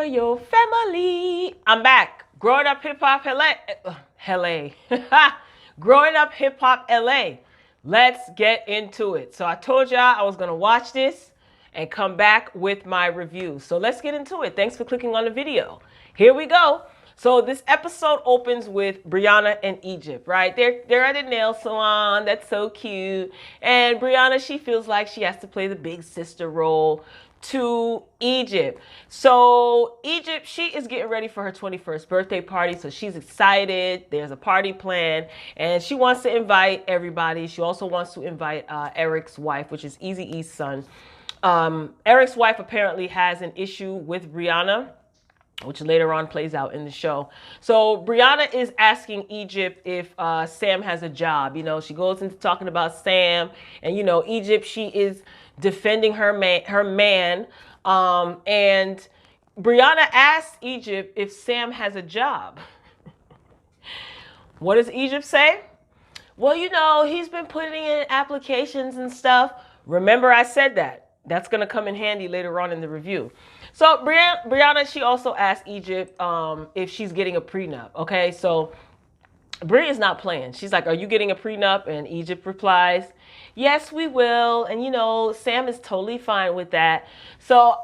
Royal family. I'm back. Growing up hip hop LA. Growing up hip hop LA. Let's get into it. So I told y'all I was going to watch this and come back with my review. So let's get into it. Thanks for clicking on the video. Here we go. So this episode opens with Brianna and Egypt, right? They're at a nail salon. That's so cute. And Brianna, she feels like she has to play the big sister role to Egypt. So Egypt, she is getting ready for her 21st birthday party. So she's excited. There's a party planned and she wants to invite everybody. She also wants to invite Eric's wife, which is Eazy-E's son. Eric's wife apparently has an issue with Brianna, which later on plays out in the show. So Brianna is asking Egypt if Sam has a job. You know, she goes into talking about Sam, and you know, Egypt, she is defending her man. And Brianna asks Egypt if Sam has a job. What does Egypt say? Well, you know, he's been putting in applications and stuff. Remember, I said that. That's going to come in handy later on in the review. So Brianna, she also asked Egypt if she's getting a prenup. Okay, so Bri is not playing. She's like, are you getting a prenup? And Egypt replies, yes, we will. And, you know, Sam is totally fine with that. So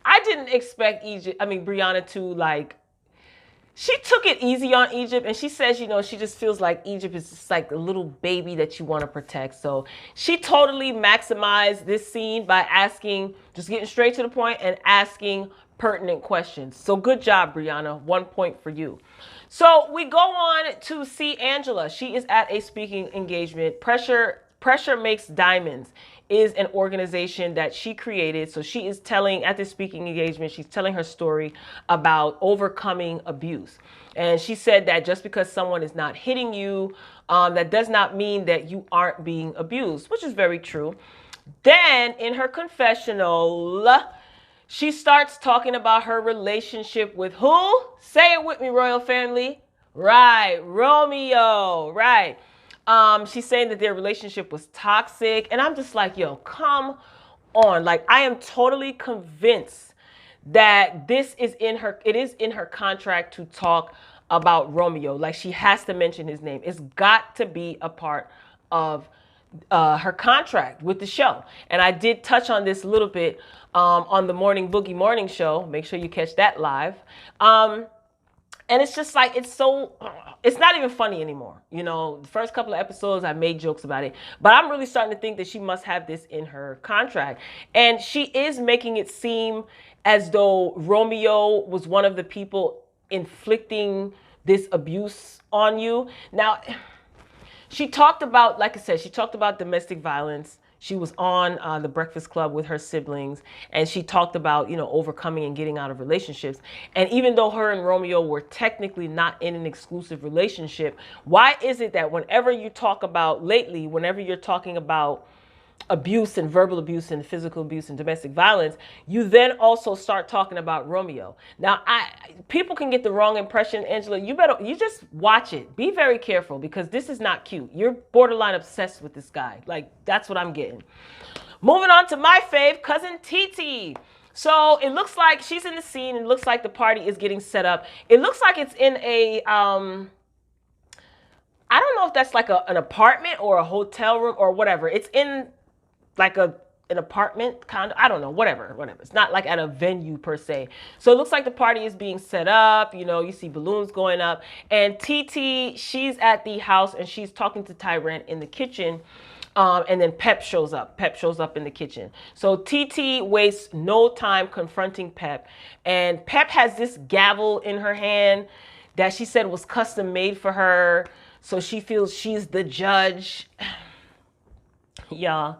I didn't expect Brianna to like, she took it easy on Egypt, and she says, you know, she just feels like Egypt is just like a little baby that you want to protect. So she totally maximized this scene by just getting straight to the point and asking pertinent questions. So good job, Brianna. 1 point for you. So we go on to see Angela. She is at a speaking engagement. Pressure Makes Diamonds is an organization that she created. So she is telling, at this speaking engagement, she's telling her story about overcoming abuse. And she said that just because someone is not hitting you, that does not mean that you aren't being abused, which is very true. Then in her confessional, she starts talking about her relationship with who? Say it with me, royal family. Right, Romeo, right. She's saying that their relationship was toxic. And I'm just like, yo, come on. Like, I am totally convinced that it is in her contract to talk about Romeo. Like, she has to mention his name. It's got to be a part of her contract with the show. And I did touch on this a little bit on the Morning Boogie Morning Show. Make sure you catch that live. And it's just like, it's not even funny anymore. You know, the first couple of episodes, I made jokes about it. But I'm really starting to think that she must have this in her contract. And she is making it seem as though Romeo was one of the people inflicting this abuse on you. Now, she talked about, like I said, she talked about domestic violence. She was on The Breakfast Club with her siblings, and she talked about, you know, overcoming and getting out of relationships. And even though her and Romeo were technically not in an exclusive relationship, why is it that whenever you're talking about abuse and verbal abuse and physical abuse and domestic violence, you then also start talking about Romeo? Now, people can get the wrong impression, Angela. You just watch it. Be very careful, because this is not cute. You're borderline obsessed with this guy. Like, that's what I'm getting. Moving on to my fave, cousin Titi. So it looks like she's in the scene. It looks like the party is getting set up. It looks like it's in a, I don't know if that's like an apartment or a hotel room or whatever. It's in like an apartment condo, I don't know, whatever. It's not like at a venue per se. So it looks like the party is being set up. You know, you see balloons going up, and TT, she's at the house and she's talking to Tyrant in the kitchen. And then Pep shows up. Pep shows up in the kitchen. So TT wastes no time confronting Pep, and Pep has this gavel in her hand that she said was custom made for her. So she feels she's the judge. Yeah.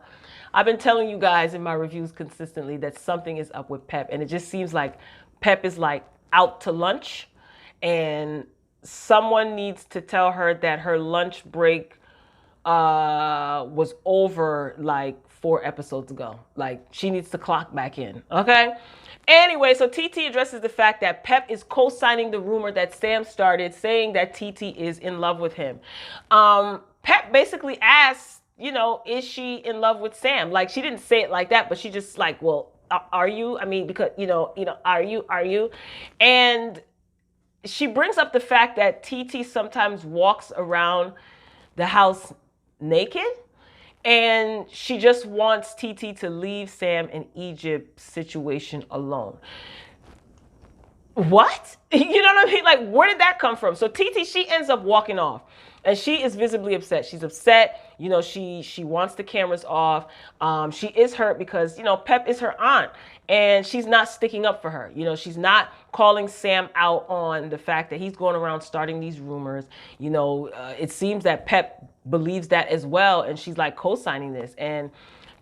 I've been telling you guys in my reviews consistently that something is up with Pep, and it just seems like Pep is like out to lunch, and someone needs to tell her that her lunch break was over like 4 episodes ago. Like, she needs to clock back in. Okay. Anyway, so TT addresses the fact that Pep is co-signing the rumor that Sam started, saying that TT is in love with him. Pep basically asks, you know, is she in love with Sam? Like, she didn't say it like that, but she just like, well, are you? I mean, because are you? And she brings up the fact that TT sometimes walks around the house naked, and she just wants TT to leave Sam and Egypt situation alone. What? You know what I mean? Like, where did that come from? So TT, she ends up walking off, and she is visibly upset. She's upset. She wants the cameras off. She is hurt because Pep is her aunt, and she's not sticking up for her. She's not calling Sam out on the fact that he's going around starting these rumors. It seems that Pep believes that as well, and she's like co-signing this. And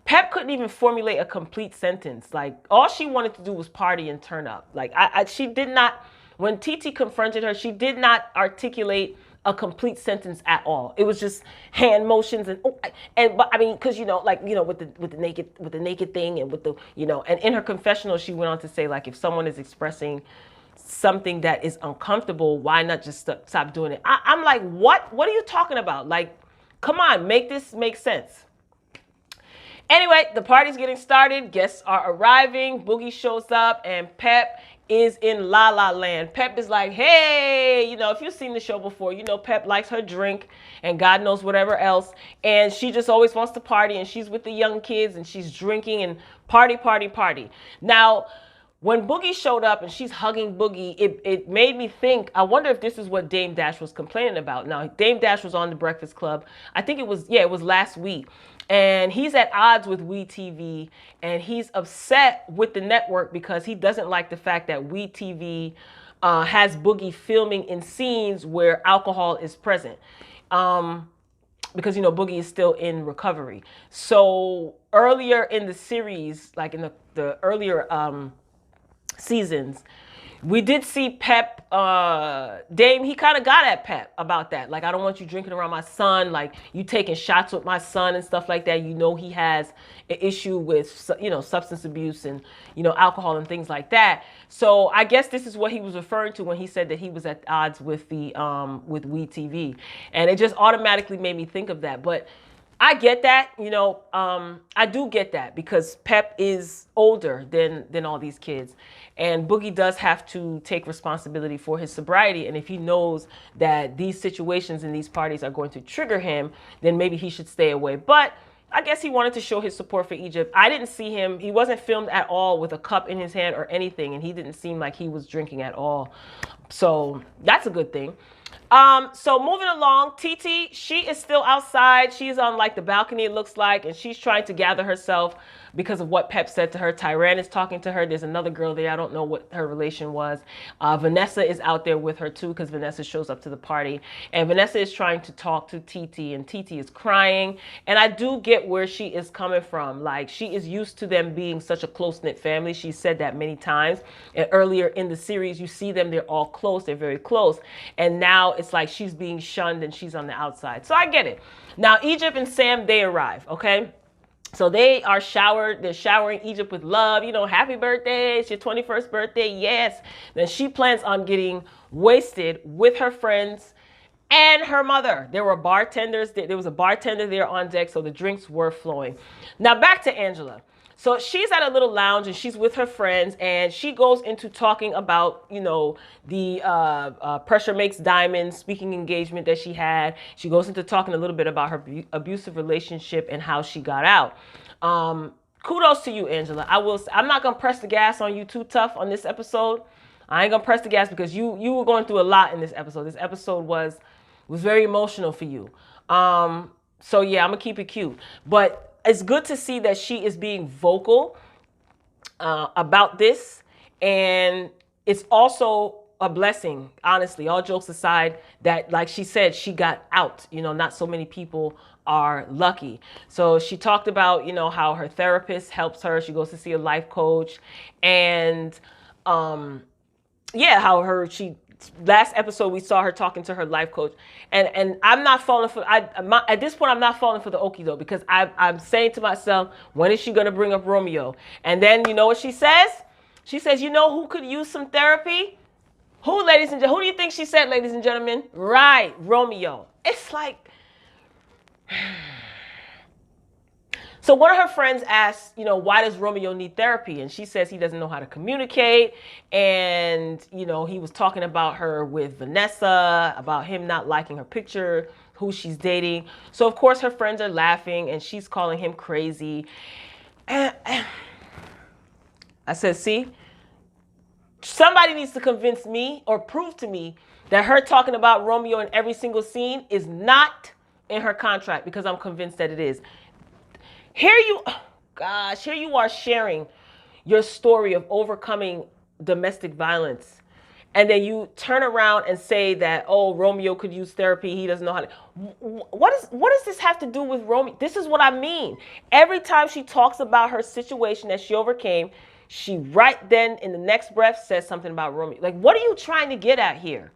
Pep couldn't even formulate a complete sentence. Like, all she wanted to do was party and turn up. Like, she did not, when TT confronted her, she did not articulate a complete sentence at all. It was just hand motions but I mean, because with the naked thing, and with the and in her confessional, she went on to say, like, if someone is expressing something that is uncomfortable, why not just stop doing it? I'm like, what are you talking about? Like, come on, make this make sense. Anyway, the party's getting started. Guests are arriving. Boogie shows up, and Pep is in La La Land. Pep is like, hey, if you've seen the show before, Pep likes her drink and God knows whatever else. And she just always wants to party, and she's with the young kids, and she's drinking and party, party, party. Now, when Boogie showed up and she's hugging Boogie, it made me think, I wonder if this is what Dame Dash was complaining about. Now, Dame Dash was on the Breakfast Club. I think it was last week. And he's at odds with WeTV, and he's upset with the network because he doesn't like the fact that WeTV has Boogie filming in scenes where alcohol is present. Because, Boogie is still in recovery. So earlier in the series, like in the earlier seasons, we did see Pep, Dame, he kind of got at Pep about that. Like, I don't want you drinking around my son. Like, you taking shots with my son and stuff like that. He has an issue with, substance abuse and, alcohol and things like that. So I guess this is what he was referring to when he said that he was at odds with with WeTV. And it just automatically made me think of that. But I get that, I do get that, because Pep is older than all these kids. And Boogie does have to take responsibility for his sobriety. And if he knows that these situations and these parties are going to trigger him, then maybe he should stay away. But I guess he wanted to show his support for Egypt. I didn't see him. He wasn't filmed at all with a cup in his hand or anything. And he didn't seem like he was drinking at all. So that's a good thing. So moving along, TT, she is still outside. She's on like the balcony, it looks like, and she's trying to gather herself because of what Pep said to her. Tyran is talking to her. There's another girl there. I don't know what her relation was. Vanessa is out there with her too, because Vanessa shows up to the party. And Vanessa is trying to talk to TT, and TT is crying. And I do get where she is coming from. Like, she is used to them being such a close-knit family. She said that many times. And earlier in the series, you see them, they're all close. They're very close. And now it's like she's being shunned and she's on the outside. So I get it. Now, Egypt and Sam, they arrive, okay? So they are showered. They're showering Egypt with love. Happy birthday. It's your 21st birthday. Yes. Then she plans on getting wasted with her friends and her mother. There were bartenders. There was a bartender there on deck, so the drinks were flowing. Now back to Angela. So she's at a little lounge and she's with her friends, and she goes into talking about, the Pressure Makes Diamonds speaking engagement that she had. She goes into talking a little bit about her abusive relationship and how she got out. Kudos to you, Angela. I'm not going to press the gas on you too tough on this episode. I ain't going to press the gas because you were going through a lot in this episode. This episode was very emotional for you. So yeah, I'm going to keep it cute. But it's good to see that she is being vocal about this. And it's also a blessing, honestly, all jokes aside, that, like she said, she got out. Not so many people are lucky. So she talked about, how her therapist helps her. She goes to see a life coach. And last episode we saw her talking to her life coach, and I'm not falling for. At this point I'm not falling for the okie though, because I'm saying to myself, when is she gonna bring up Romeo? And then you know what she says? She says, who could use some therapy? Who, ladies and gentlemen? Who do you think she said, ladies and gentlemen? Right, Romeo. It's like. So one of her friends asked, why does Romeo need therapy? And she says he doesn't know how to communicate. And, he was talking about her with Vanessa, about him not liking her picture, who she's dating. So, of course, her friends are laughing and she's calling him crazy. And I said, see, somebody needs to convince me or prove to me that her talking about Romeo in every single scene is not in her contract, because I'm convinced that it is. Here you are sharing your story of overcoming domestic violence. And then you turn around and say that, oh, Romeo could use therapy. He doesn't know how to. What does this have to do with Romeo? This is what I mean. Every time she talks about her situation that she overcame, she right then in the next breath says something about Romeo. Like, what are you trying to get at here?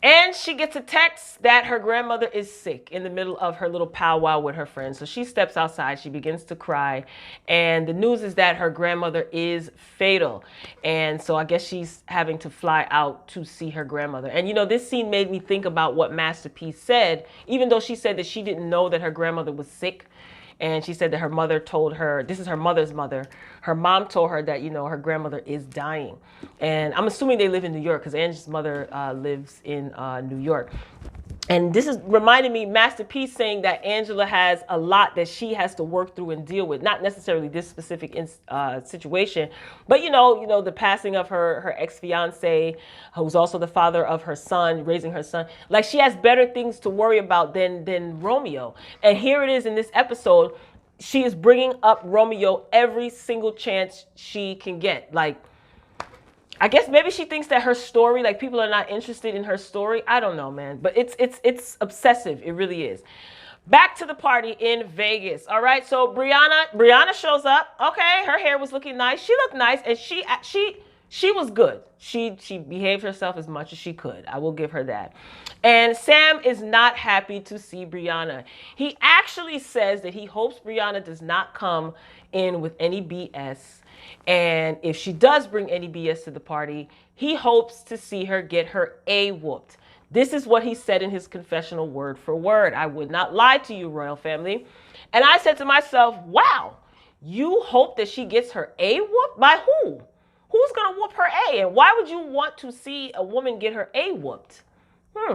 And she gets a text that her grandmother is sick in the middle of her little powwow with her friends. So she steps outside, she begins to cry. And the news is that her grandmother is fatal. And so I guess she's having to fly out to see her grandmother. And this scene made me think about what Master P said, even though she said that she didn't know that her grandmother was sick. And she said that her mother told her, this is her mother's mother, her mom told her that, her grandmother is dying. And I'm assuming they live in New York, because Angie's mother lives in New York. And this is reminding me, Master P saying that Angela has a lot that she has to work through and deal with. Not necessarily this specific situation, but the passing of her ex-fiance, who's also the father of her son, raising her son. Like, she has better things to worry about than Romeo. And here it is in this episode, she is bringing up Romeo every single chance she can get. Like, I guess maybe she thinks that her story, like, people are not interested in her story. I don't know, man. But it's obsessive. It really is. Back to the party in Vegas. All right. So Brianna shows up. Okay. Her hair was looking nice. She looked nice. And she was good. She behaved herself as much as she could. I will give her that. And Sam is not happy to see Brianna. He actually says that he hopes Brianna does not come in with any BS. And if she does bring any BS to the party, he hopes to see her get her A whooped. This is what he said in his confessional word for word. I would not lie to you, royal family. And I said to myself, wow, you hope that she gets her A whooped? By who? Who's going to whoop her A? And why would you want to see a woman get her A whooped?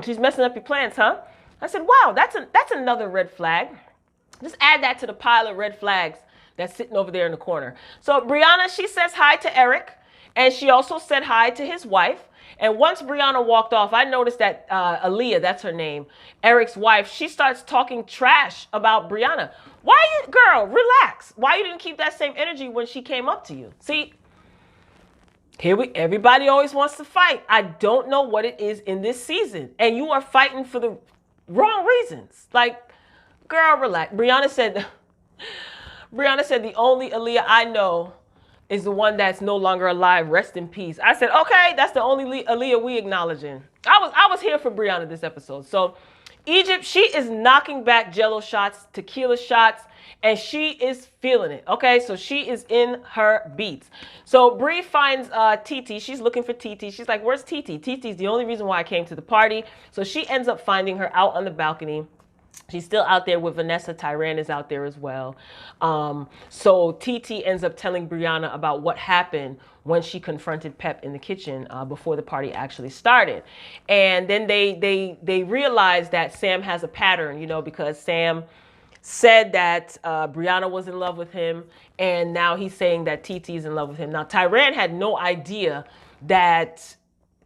She's messing up your plans, huh? I said, wow, that's another red flag. Just add that to the pile of red flags that's sitting over there in the corner. So Brianna, she says hi to Eric, and she also said hi to his wife. And once Brianna walked off, I noticed that Aaliyah, that's her name, Eric's wife, she starts talking trash about Brianna. Girl, relax. Why you didn't keep that same energy when she came up to you? See, everybody always wants to fight. I don't know what it is in this season. And you are fighting for the wrong reasons. Like, girl, relax. Brianna said the only Aaliyah I know is the one that's no longer alive. Rest in peace. I said, okay, that's the only Aaliyah we acknowledging. I was here for Brianna this episode. So Egypt, she is knocking back Jello shots, tequila shots, and she is feeling it. Okay, so she is in her beats. So Bree finds Titi. She's looking for Titi. She's like, where's Titi? Titi's the only reason why I came to the party. So she ends up finding her out on the balcony. She's still out there with Vanessa. Tyran is out there as well. So Titi ends up telling Brianna about what happened when she confronted Pep in the kitchen before the party actually started. And then they realize that Sam has a pattern, because Sam said that Brianna was in love with him, and now he's saying that Titi is in love with him. Now, Tyran had no idea that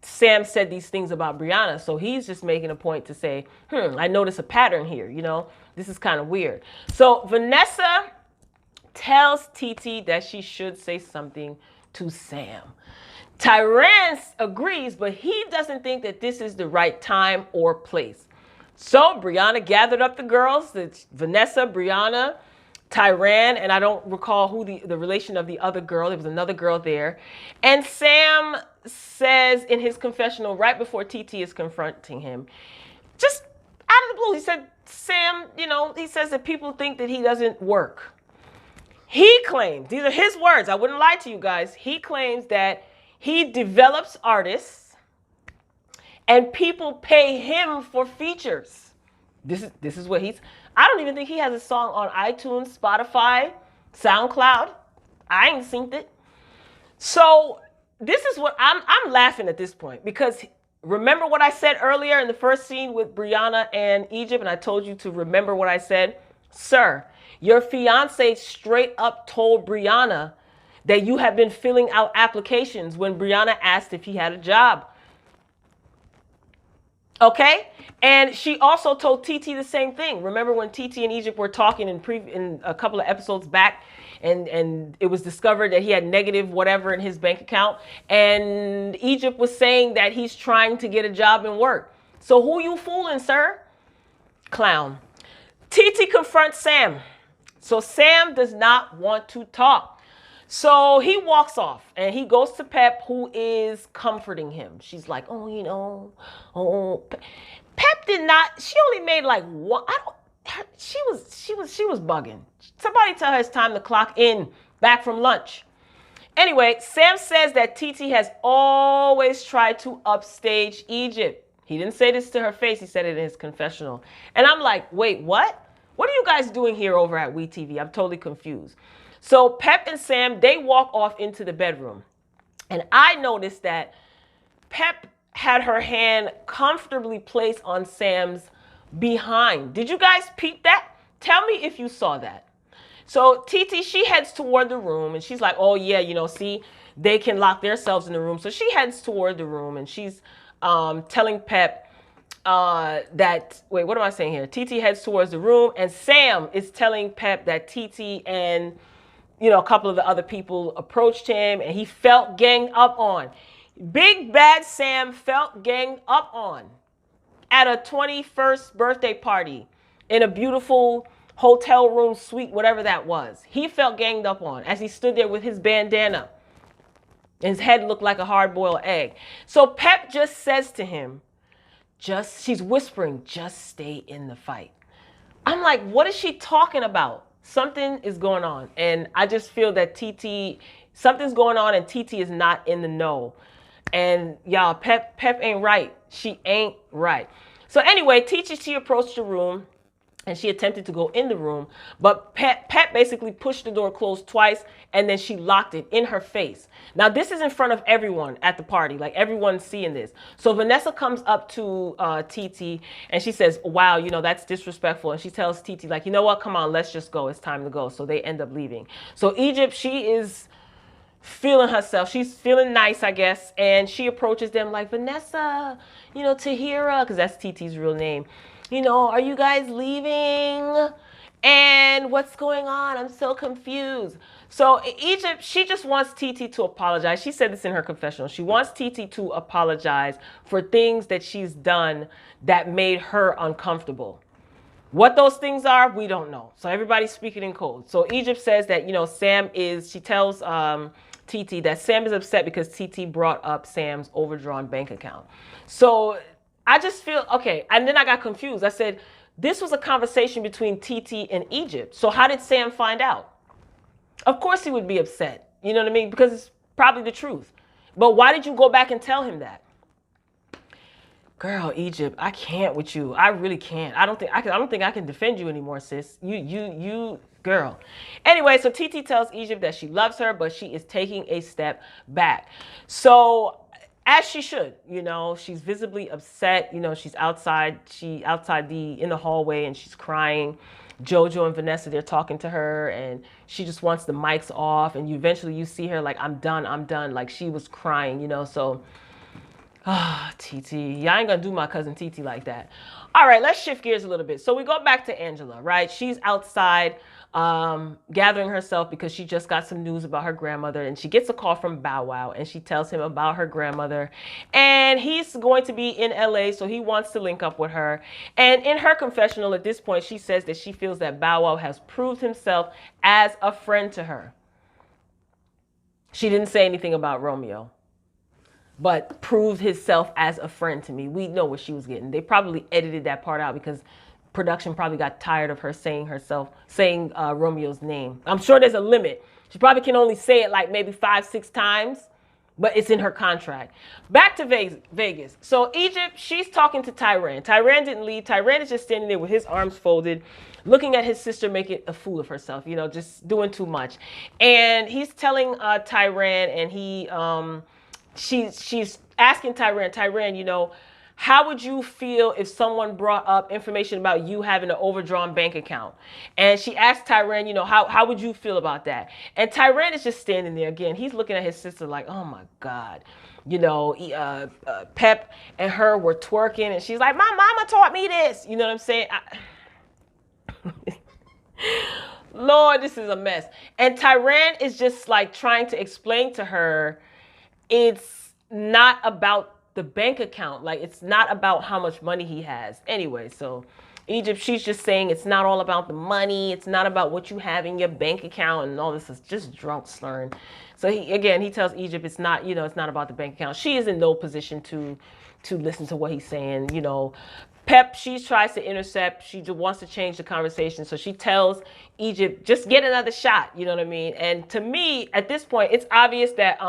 Sam said these things about Brianna, so he's just making a point to say, I notice a pattern here, this is kind of weird. So Vanessa tells Titi that she should say something to Sam. Tyran agrees, but he doesn't think that this is the right time or place. So Brianna gathered up the girls, Vanessa, Brianna, Tyran, and I don't recall who the relation of the other girl. There was another girl there. And Sam says in his confessional right before Titi is confronting him, just out of the blue, he said, Sam, he says that people think that he doesn't work. He claims, these are his words, I wouldn't lie to you guys, he claims that he develops artists and people pay him for features. This is what I don't even think he has a song on iTunes, Spotify, SoundCloud. I ain't seen it. So this is what I'm laughing at this point, because remember what I said earlier in the first scene with Brianna and Egypt, and I told you to remember what I said. Sir, your fiance straight up told Brianna that you have been filling out applications when Brianna asked if he had a job. Okay? And she also told TT the same thing. Remember when TT and Egypt were talking in a couple of episodes back, and it was discovered that he had negative whatever in his bank account, and Egypt was saying that he's trying to get a job and work. So who you fooling, sir? Clown. TT confronts Sam. So Sam does not want to talk. So he walks off and he goes to Pep, who is comforting him. She's like, oh, you know, oh. Pep did not. She only made like one. She was bugging. Somebody tell her it's time to clock in back from lunch. Anyway, Sam says that TT has always tried to upstage Egypt. He didn't say this to her face. He said it in his confessional. And I'm like, wait, what? What are you guys doing here over at WeTV? I'm totally confused. So Pep and Sam, they walk off into the bedroom. And I noticed that Pep had her hand comfortably placed on Sam's behind. Did you guys peep that? Tell me if you saw that. So TT, she heads toward the room and she's like, oh yeah, you know, see, they can lock themselves in the room. So she heads toward the room and she's telling Pep that, wait, what am I saying here? TT heads towards the room and Sam is telling Pep that TT and, you know, a couple of the other people approached him and he felt ganged up on. Big bad Sam felt ganged up on at a 21st birthday party in a beautiful hotel room suite, whatever that was. He felt ganged up on as he stood there with his bandana. His head looked like a hard-boiled egg. So Pep just says to him, she's whispering, just stay in the fight. I'm like, what is she talking about? Something is going on. And I just feel that something's going on and TT is not in the know. And y'all, Pep ain't right. She ain't right. So anyway, she approached the room and she attempted to go in the room, but Pep basically pushed the door closed twice and then she locked it in her face. Now this is in front of everyone at the party, like everyone's seeing this. So Vanessa comes up to TT and she says, wow, you know, that's disrespectful. And she tells TT like, you know what, come on, let's just go. It's time to go. So they end up leaving. So Egypt, she is feeling herself. She's feeling nice, I guess. And she approaches them like, Vanessa, you know, Tahira, because that's TT's real name. You know, are you guys leaving? And what's going on? I'm so confused. So Egypt, she just wants TT to apologize. She said this in her confessional. She wants TT to apologize for things that she's done that made her uncomfortable. What those things are, we don't know. So everybody's speaking in code. So Egypt says that, you know, she tells TT that Sam is upset because TT brought up Sam's overdrawn bank account. So I just feel, okay, and then I got confused. I said, this was a conversation between TT and Egypt. So how did Sam find out? Of course he would be upset. You know what I mean? Because it's probably the truth. But why did you go back and tell him that? Girl, Egypt, I can't with you. I really can't. I don't think I can defend you anymore, sis. You girl. Anyway, so TT tells Egypt that she loves her, but she is taking a step back. So as she should, you know, she's visibly upset. You know, she's outside in the hallway and she's crying. Jojo and Vanessa, they're talking to her and she just wants the mics off. And eventually you see her like, I'm done. Like she was crying, you know, so, TT, y'all ain't gonna do my cousin TT like that. All right, let's shift gears a little bit. So we go back to Angela, right? She's outside gathering herself because she just got some news about her grandmother and she gets a call from Bow Wow and she tells him about her grandmother and he's going to be in LA, so he wants to link up with her. And in her confessional at this point, she says that she feels that Bow Wow has proved himself as a friend to her. She didn't say anything about Romeo, but proved himself as a friend to me. We know what she was getting. They probably edited that part out because production probably got tired of her saying Romeo's name. I'm sure there's a limit. She probably can only say it like maybe 5-6 times but it's in her contract. Back to Vegas. So Egypt, she's talking to Tyran. Tyran didn't leave. Tyran is just standing there with his arms folded, looking at his sister making a fool of herself, you know, just doing too much. And he's telling Tyran, and she's asking Tyran, you know, how would you feel if someone brought up information about you having an overdrawn bank account? And she asked Tyran, you know, how would you feel about that? And Tyran is just standing there again. He's looking at his sister like, oh my God. You know, Pep and her were twerking, and she's like, my mama taught me this. You know what I'm saying? Lord, this is a mess. And Tyran is just like trying to explain to her, it's not about the bank account. Like, it's not about how much money he has. Anyway, so Egypt, she's just saying it's not all about the money. It's not about what you have in your bank account, and all this is just drunk slurring. So he tells Egypt it's not, you know, it's not about the bank account. She is in no position to listen to what he's saying, you know. Pep, she tries to intercept. She just wants to change the conversation. So she tells Egypt, just get another shot. You know what I mean? And to me, at this point, it's obvious that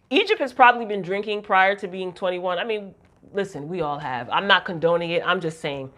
Egypt has probably been drinking prior to being 21. I mean, listen, we all have. I'm not condoning it. I'm just saying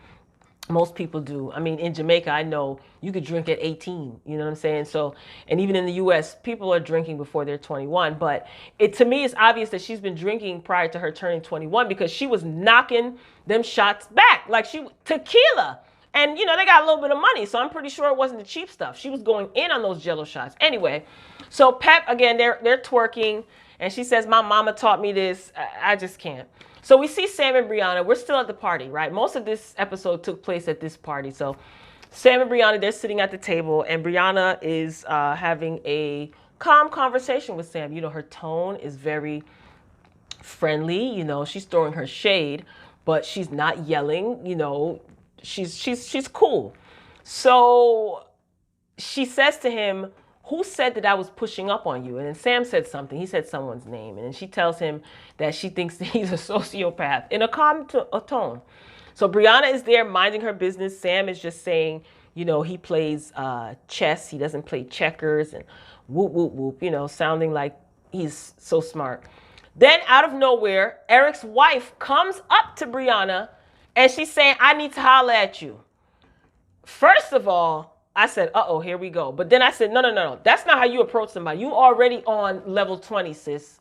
most people do. I mean, in Jamaica, I know you could drink at 18. You know what I'm saying? So, and even in the U.S., people are drinking before they're 21. But to me, it's obvious that she's been drinking prior to her turning 21, because she was knocking them shots back. Like, tequila. And, you know, they got a little bit of money, so I'm pretty sure it wasn't the cheap stuff. She was going in on those Jello shots. Anyway, so Pep, again, they're twerking. And she says, my mama taught me this. I just can't. So we see Sam and Brianna. We're still at the party, right? Most of this episode took place at this party. So Sam and Brianna, they're sitting at the table, and Brianna is having a calm conversation with Sam. You know, her tone is very friendly. You know, she's throwing her shade, but she's not yelling. You know, she's cool. So she says to him, who said that I was pushing up on you? And then Sam said something. He said someone's name. And then she tells him that she thinks that he's a sociopath in a calm tone. So Brianna is there minding her business. Sam is just saying, you know, he plays chess. He doesn't play checkers, and whoop, whoop, whoop, you know, sounding like he's so smart. Then out of nowhere, Eric's wife comes up to Brianna, and she's saying, I need to holler at you. First of all, I said, uh-oh, here we go. But then I said, no. That's not how you approach somebody. You already on level 20, sis.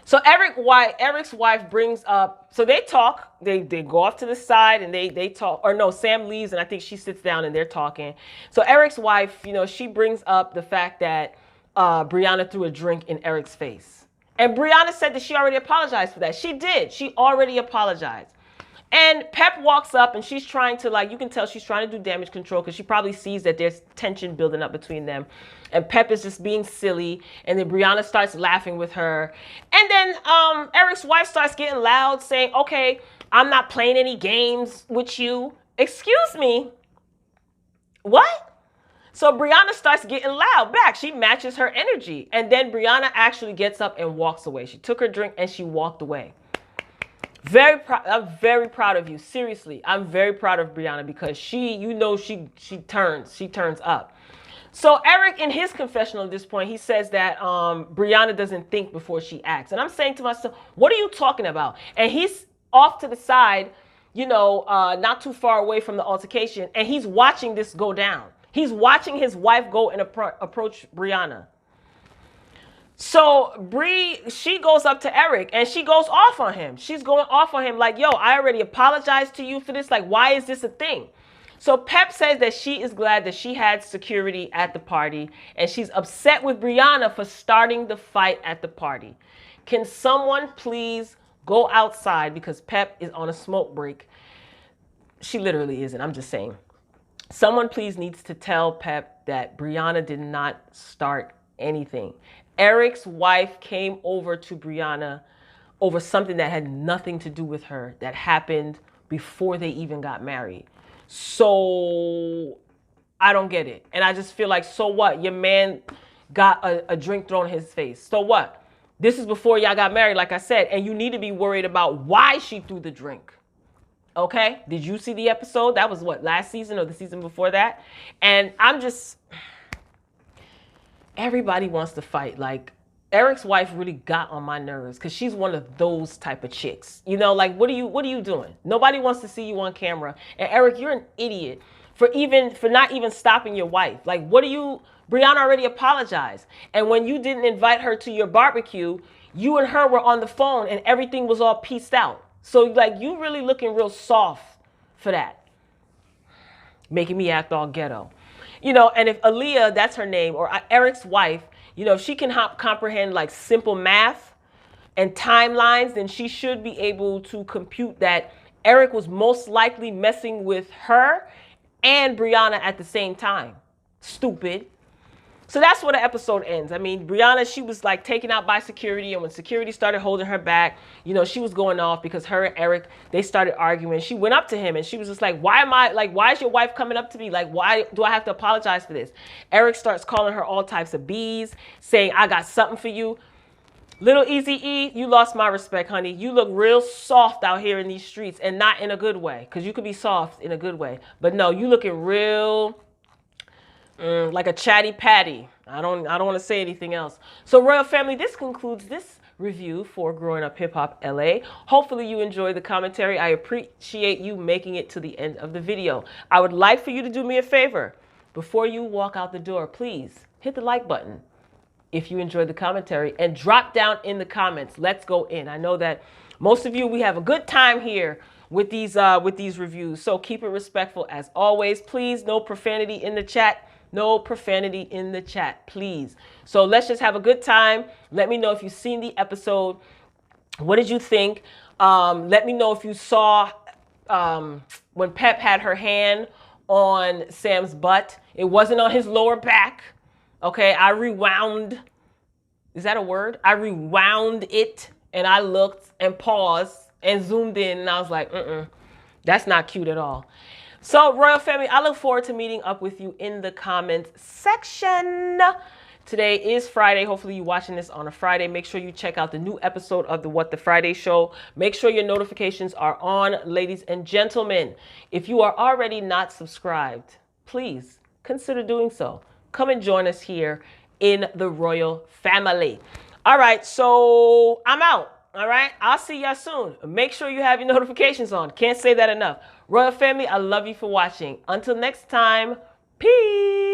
So Eric's wife brings up, so they talk. They go off to the side, and they talk. Or no, Sam leaves, and I think she sits down, and they're talking. So Eric's wife, you know, she brings up the fact that Brianna threw a drink in Eric's face. And Brianna said that she already apologized for that. She did. She already apologized. And Pep walks up, and she's trying to, like, you can tell she's trying to do damage control, because she probably sees that there's tension building up between them. And Pep is just being silly. And then Brianna starts laughing with her. And then Eric's wife starts getting loud, saying, okay, I'm not playing any games with you. Excuse me. What? So Brianna starts getting loud back. She matches her energy. And then Brianna actually gets up and walks away. She took her drink and she walked away. I'm very proud of you. Seriously, I'm very proud of Brianna, because she turns up. So Eric, in his confessional at this point, he says that Brianna doesn't think before she acts. And I'm saying to myself, what are you talking about? And he's off to the side, you know, not too far away from the altercation, and he's watching this go down. He's watching his wife go and approach Brianna. So she goes up to Eric, and she goes off on him. She's going off on him like, yo, I already apologized to you for this. Like, why is this a thing? So Pep says that she is glad that she had security at the party, and she's upset with Brianna for starting the fight at the party. Can someone please go outside, because Pep is on a smoke break? She literally isn't. I'm just saying. Someone please needs to tell Pep that Brianna did not start anything. Eric's wife came over to Brianna over something that had nothing to do with her, that happened before they even got married. So I don't get it. And I just feel like, so what? Your man got a drink thrown in his face. So what? This is before y'all got married, like I said, and you need to be worried about why she threw the drink. Okay? Did you see the episode? That was what, last season or the season before that? And I'm just... Everybody wants to fight. Like, Eric's wife really got on my nerves because she's one of those type of chicks. You know, like, what are you doing? Nobody wants to see you on camera. And Eric, you're an idiot for not even stopping your wife. Like, what are you? Brianna already apologized. And when you didn't invite her to your barbecue, you and her were on the phone and everything was all pieced out. So, like, you really looking real soft for that. Making me act all ghetto. You know, and if Aaliyah, that's her name, or Eric's wife, you know, if she can comprehend like simple math and timelines, then she should be able to compute that Eric was most likely messing with her and Brianna at the same time. Stupid. So that's where the episode ends. I mean, Brianna, she was like taken out by security, and when security started holding her back, you know, she was going off because her and Eric, they started arguing. She went up to him and she was just like, why is your wife coming up to me? Like, why do I have to apologize for this? Eric starts calling her all types of B's, saying, I got something for you. Little Eazy-E, you lost my respect, honey. You look real soft out here in these streets, and not in a good way, because you could be soft in a good way. But no, you looking real... like a chatty patty. I don't want to say anything else. So Royal Family, this concludes this review for Growing Up Hip Hop LA. Hopefully you enjoyed the commentary. I appreciate you making it to the end of the video. I would like for you to do me a favor. Before you walk out the door, please hit the like button if you enjoyed the commentary, and drop down in the comments. Let's go in. I know that most of you, we have a good time here with these reviews. So keep it respectful as always. Please, no profanity in the chat. No profanity in the chat, please. So let's just have a good time. Let me know if you've seen the episode. What did you think? Let me know if you saw when Pep had her hand on Sam's butt. It wasn't on his lower back. Okay, I rewound. Is that a word? I rewound it, and I looked and paused and zoomed in, and I was like, that's not cute at all. So, Royal Family, I look forward to meeting up with you in the comments section. Today is Friday. Hopefully you're watching this on a Friday. Make sure you check out the new episode of the What the Friday Show. Make sure your notifications are on, ladies and gentlemen. If you are already not subscribed, please consider doing so. Come and join us here in the Royal Family. All right, so I'm out. All right, I'll see y'all soon. Make sure you have your notifications on. Can't say that enough. Royal Family, I love you for watching. Until next time, peace.